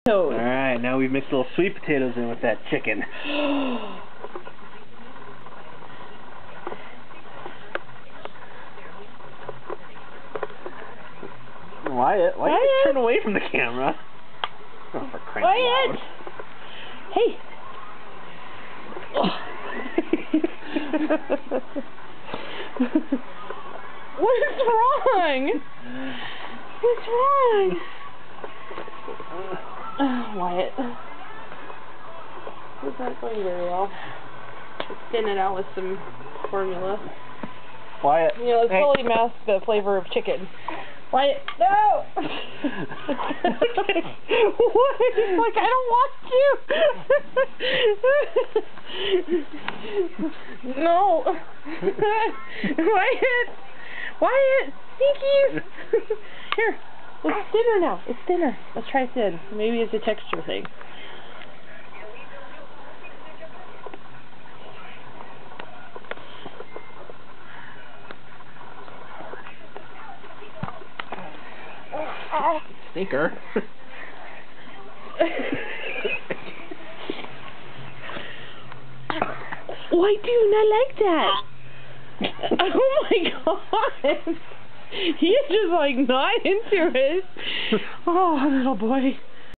Alright, now we've mixed little sweet potatoes in with that chicken. Wyatt, why do you turn away from the camera? Oh, for crying out loud. Hey! What's wrong? What's wrong? Wyatt. It's not going very well. Let's thin it out with some formula. Wyatt. You know, let's fully mask the flavor of chicken. Wyatt, no! What? It's like, I don't want to! No! Wyatt! Wyatt! Stinkies! Here, it's thinner now. It's thinner. Let's try thin. Maybe it's a texture thing. Stinker. Why do you not like that? Oh my god! He's just like not into it. Oh, little boy.